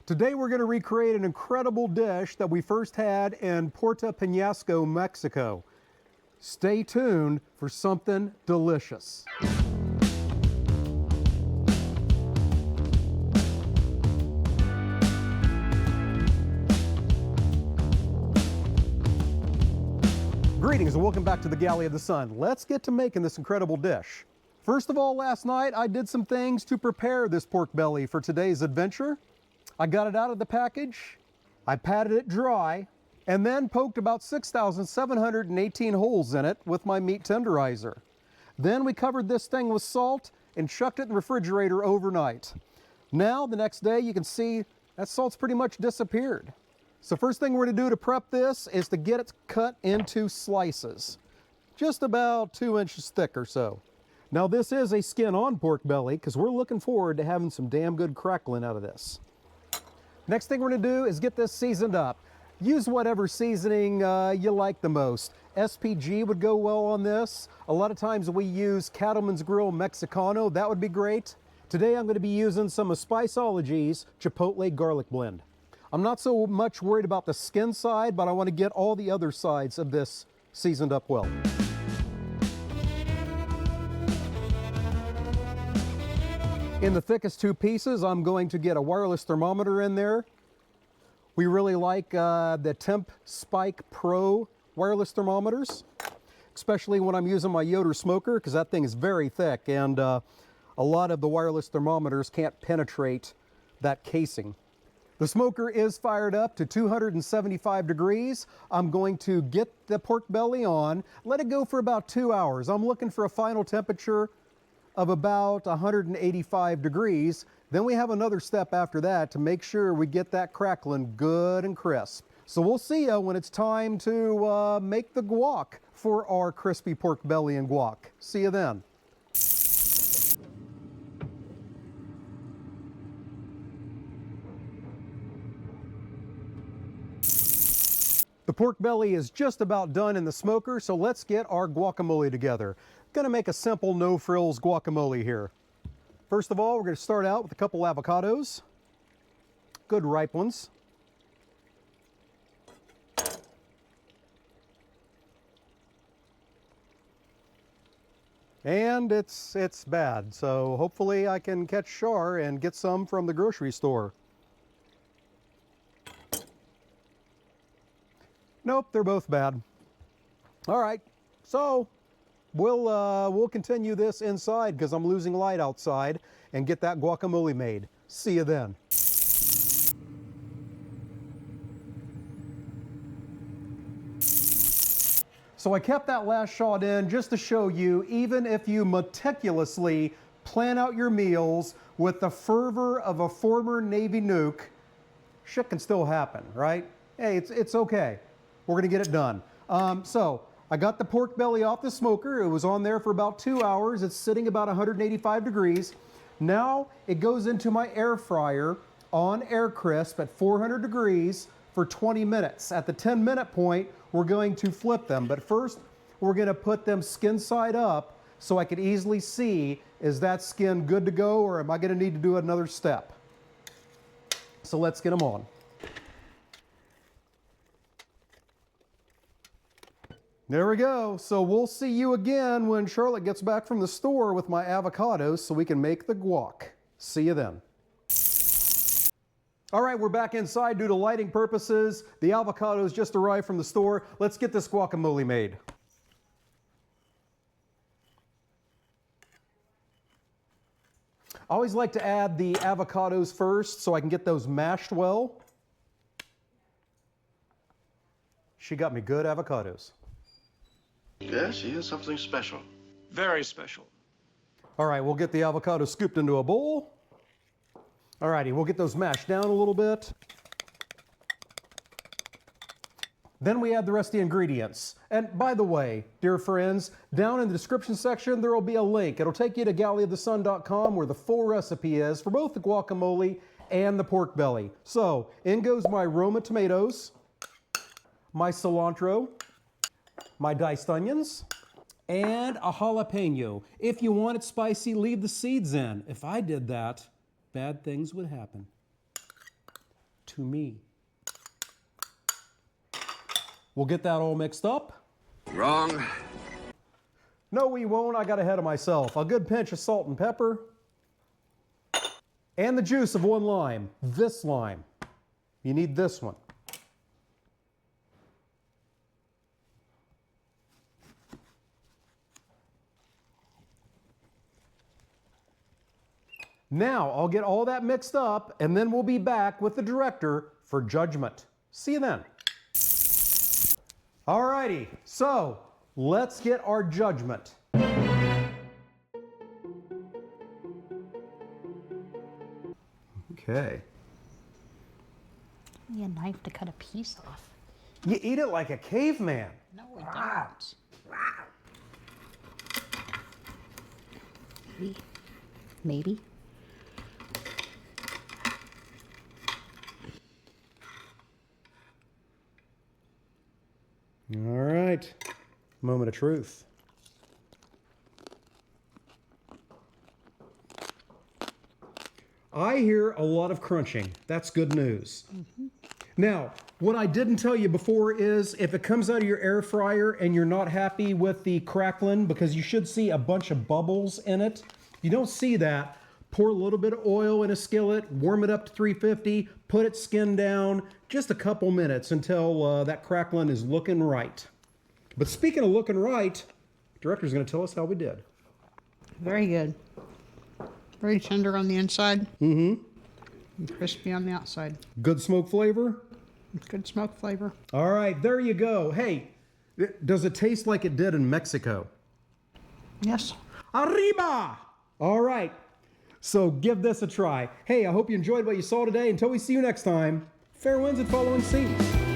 Today we're going to recreate an incredible dish that we first had in Puerto Peñasco, Mexico. Stay tuned for something delicious. Greetings and welcome back to the Galley of the Sun. Let's get to making this incredible dish. First of all, last night I did some things to prepare this pork belly for today's adventure. I got it out of the package, I patted it dry, and then poked about 6,718 holes in it with my meat tenderizer. Then we covered this thing with salt and chucked it in the refrigerator overnight. Now, the next day, you can see that salt's pretty much disappeared. So first thing we're going to do to prep this is to get it cut into slices, just about 2 inches thick or so. Now this is a skin-on pork belly because we're looking forward to having some damn good crackling out of this. Next thing we're going to do is get this seasoned up. Use whatever seasoning you like the most. SPG would go well on this. A lot of times we use Cattleman's Grill Mexicano. That would be great. Today I'm going to be using some of Spiceology's Chipotle Garlic Blend. I'm not so much worried about the skin side, but I want to get all the other sides of this seasoned up well. In the thickest two pieces, I'm going to get a wireless thermometer in there. We really like the Temp Spike Pro wireless thermometers, especially when I'm using my Yoder smoker, because that thing is very thick and a lot of the wireless thermometers can't penetrate that casing. The smoker is fired up to 275 degrees. I'm going to get the pork belly on, let it go for about 2 hours. I'm looking for a final temperature of about 185 degrees. Then we have another step after that to make sure we get that crackling good and crisp. So we'll see you when it's time to make the guac for our crispy pork belly and guac. See you then. The pork belly is just about done in the smoker, so let's get our guacamole together. Gonna make a simple no-frills guacamole here. First of all, we're gonna start out with a couple avocados, good ripe ones. And it's bad, so hopefully I can catch Char and get some from the grocery store. Nope, they're both bad. All right, so we'll continue this inside because I'm losing light outside and get that guacamole made. See you then. So I kept that last shot in just to show you, even if you meticulously plan out your meals with the fervor of a former Navy nuke, shit can still happen, right? Hey, it's okay. We're gonna get it done. So I got the pork belly off the smoker. It was on there for about 2 hours. It's sitting about 185 degrees. Now it goes into my air fryer on air crisp at 400 degrees for 20 minutes. At the 10-minute point, we're going to flip them. But first, we're gonna put them skin side up so I can easily see, is that skin good to go or am I gonna need to do another step? So let's get them on. There we go. So we'll see you again when Charlotte gets back from the store with my avocados so we can make the guac. See you then. All right, we're back inside due to lighting purposes. The avocados just arrived from the store. Let's get this guacamole made. I always like to add the avocados first so I can get those mashed well. She got me good avocados. Yes, he is something special. Very special. All right, we'll get the avocado scooped into a bowl. All righty, we'll get those mashed down a little bit. Then we add the rest of the ingredients. And by the way, dear friends, down in the description section, there will be a link. It'll take you to galleyofthesun.com where the full recipe is for both the guacamole and the pork belly. So in goes my Roma tomatoes, my cilantro, my diced onions, and a jalapeno. If you want it spicy, leave the seeds in. If I did that, bad things would happen. to me. We'll get that all mixed up. Wrong. No, we won't. I got ahead of myself. A good pinch of salt and pepper. And the juice of one lime. This lime. You need this one. Now, I'll get all that mixed up, and then we'll be back with the director for judgment. See you then. Alrighty, so let's get our judgment. Okay. Give me a knife to cut a piece off. You eat it like a caveman. No, we don't. Maybe. All right, moment of truth. I hear a lot of crunching. That's good news. Now, what I didn't tell you before is if it comes out of your air fryer and you're not happy with the crackling, because you should see a bunch of bubbles in it, you don't see that, pour a little bit of oil in a skillet, warm it up to 350, put it skin down, just a couple minutes until that crackling is looking right. But speaking of looking right, the director's going to tell us how we did. Very good. Very tender on the inside. Mm-hmm. And crispy on the outside. Good smoke flavor? Good smoke flavor. All right, there you go. Hey, does it taste like it did in Mexico? Yes. Arriba! All right, so give this a try. Hey, I hope you enjoyed what you saw today. Until we see you next time, fair winds and following seas.